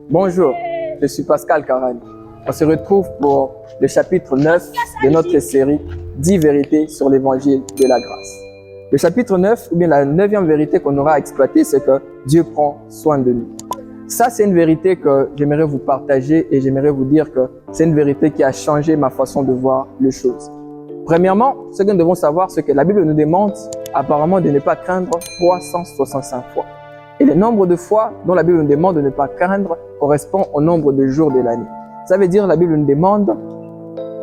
Bonjour, je suis Pascal Karani. On se retrouve pour le chapitre 9 de notre série 10 vérités sur l'évangile de la grâce. Le chapitre 9, ou bien la 9e vérité qu'on aura à exploiter, c'est que Dieu prend soin de nous. Ça, c'est une vérité que j'aimerais vous partager et j'aimerais vous dire que c'est une vérité qui a changé ma façon de voir les choses. Premièrement, ce que nous devons savoir, c'est que la Bible nous demande apparemment de ne pas craindre 365 fois. Et le nombre de fois dont la Bible nous demande de ne pas craindre correspond au nombre de jours de l'année. Ça veut dire que la Bible nous demande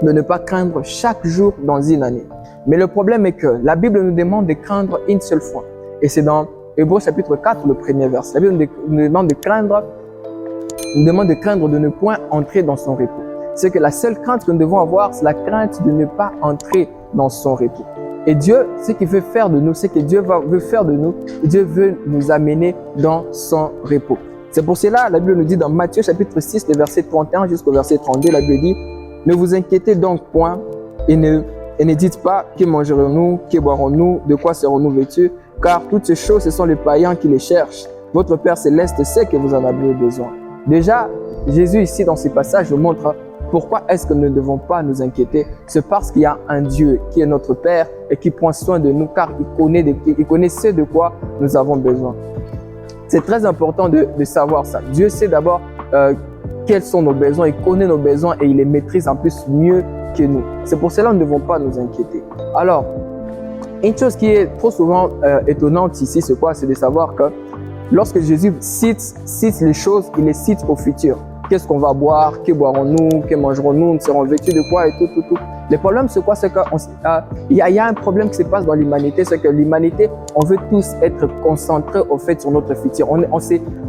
de ne pas craindre chaque jour dans une année. Mais le problème est que la Bible nous demande de craindre une seule fois. Et c'est dans Hébreux chapitre 4, le premier verset. La Bible nous demande de craindre de ne point entrer dans son repos. C'est que la seule crainte que nous devons avoir, c'est la crainte de ne pas entrer dans son repos. Et Dieu, ce qu'il veut faire de nous, c'est que Dieu veut faire de nous, Dieu veut nous amener dans son repos. C'est pour cela, la Bible nous dit dans Matthieu chapitre 6, le verset 31 jusqu'au verset 32, la Bible dit « Ne vous inquiétez donc point et ne dites pas « Que mangerons-nous, que boirons-nous, de quoi serons-nous vêtus ?» Car toutes ces choses, ce sont les païens qui les cherchent. Votre Père Céleste sait que vous en avez besoin. Déjà, Jésus ici dans ces passages nous montre pourquoi est-ce que nous ne devons pas nous inquiéter. C'est parce qu'il y a un Dieu qui est notre Père et qui prend soin de nous car il connaît ce de quoi nous avons besoin. C'est très important de savoir ça. Dieu sait d'abord quels sont nos besoins, il connaît nos besoins et il les maîtrise en plus mieux que nous. C'est pour cela que nous ne devons pas nous inquiéter. Alors, une chose qui est trop souvent étonnante ici, c'est quoi? C'est de savoir que lorsque Jésus cite les choses, il les cite au futur. Qu'est-ce qu'on va boire? Que boirons-nous? Que mangerons-nous? Nous serons vêtus de quoi? Et tout. Le problème, c'est quoi? C'est qu'il y a un problème qui se passe dans l'humanité, c'est que l'humanité, on veut tous être concentrés au fait sur notre futur.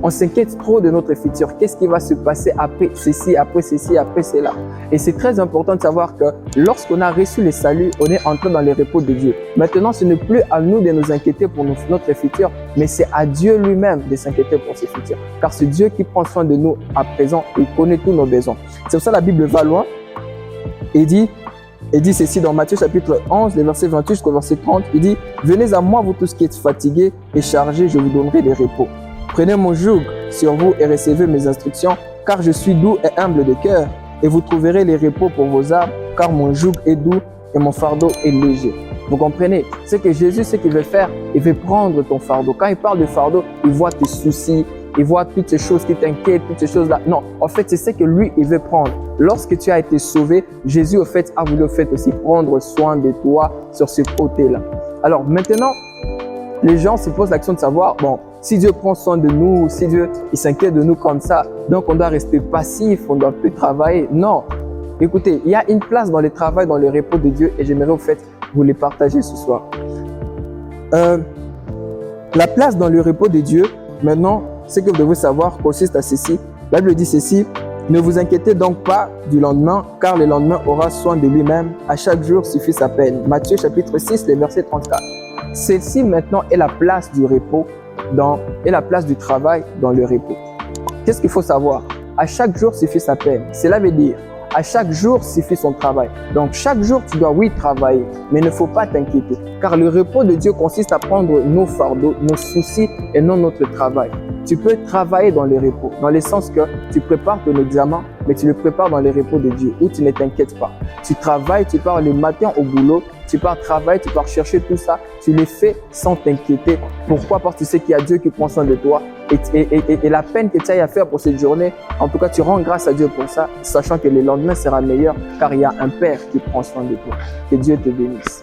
On s'inquiète trop de notre futur. Qu'est-ce qui va se passer après ceci, après cela? Et c'est très important de savoir que lorsqu'on a reçu le salut, on est entré dans le repos de Dieu. Maintenant, ce n'est plus à nous de nous inquiéter pour notre futur, mais c'est à Dieu lui-même de s'inquiéter pour ce futur. Car c'est Dieu qui prend soin de nous à présent, il connaît tous nos besoins. C'est pour ça que la Bible va loin et dit ceci dans Matthieu chapitre 11, les versets 28 jusqu'au verset 30. Il dit « Venez à moi, vous tous qui êtes fatigués et chargés, je vous donnerai des repos. Prenez mon joug sur vous et recevez mes instructions, car je suis doux et humble de cœur, et vous trouverez les repos pour vos âmes, car mon joug est doux et mon fardeau est léger. » Vous comprenez? C'est que Jésus, ce qu'il veut faire, il veut prendre ton fardeau. Quand il parle de fardeau, il voit tes soucis, il voit toutes ces choses qui t'inquiètent, toutes ces choses-là. Non, en fait, c'est ce que lui, il veut prendre. Lorsque tu as été sauvé, Jésus, au fait, a voulu aussi prendre soin de toi sur ce côté-là. Alors maintenant, les gens se posent l'action de savoir, bon, si Dieu prend soin de nous, si Dieu il s'inquiète de nous comme ça, donc on doit rester passif, on doit plus travailler. Non. Écoutez, il y a une place dans le travail, dans le repos de Dieu et j'aimerais au fait vous les partager ce soir. La place dans le repos de Dieu, maintenant, ce que vous devez savoir consiste à ceci. La Bible dit ceci, « Ne vous inquiétez donc pas du lendemain, car le lendemain aura soin de lui-même. À chaque jour suffit sa peine. » Matthieu chapitre 6, le verset 34. Celle-ci maintenant est la place du repos et la place du travail dans le repos. Qu'est-ce qu'il faut savoir? À chaque jour suffit sa peine. Cela veut dire à chaque jour suffit son travail. Donc chaque jour, tu dois, oui, travailler, mais il ne faut pas t'inquiéter. Car le repos de Dieu consiste à prendre nos fardeaux, nos soucis et non notre travail. Tu peux travailler dans le repos, dans le sens que tu prépares ton examen, mais tu le prépares dans le repos de Dieu, où tu ne t'inquiètes pas. Tu travailles, tu pars le matin au boulot, tu pars travailler, tu pars chercher tout ça, tu le fais sans t'inquiéter. Pourquoi? Parce que tu sais qu'il y a Dieu qui prend soin de toi. Et la peine que tu as à faire pour cette journée, en tout cas, tu rends grâce à Dieu pour ça, sachant que le lendemain sera meilleur, car il y a un Père qui prend soin de toi. Que Dieu te bénisse.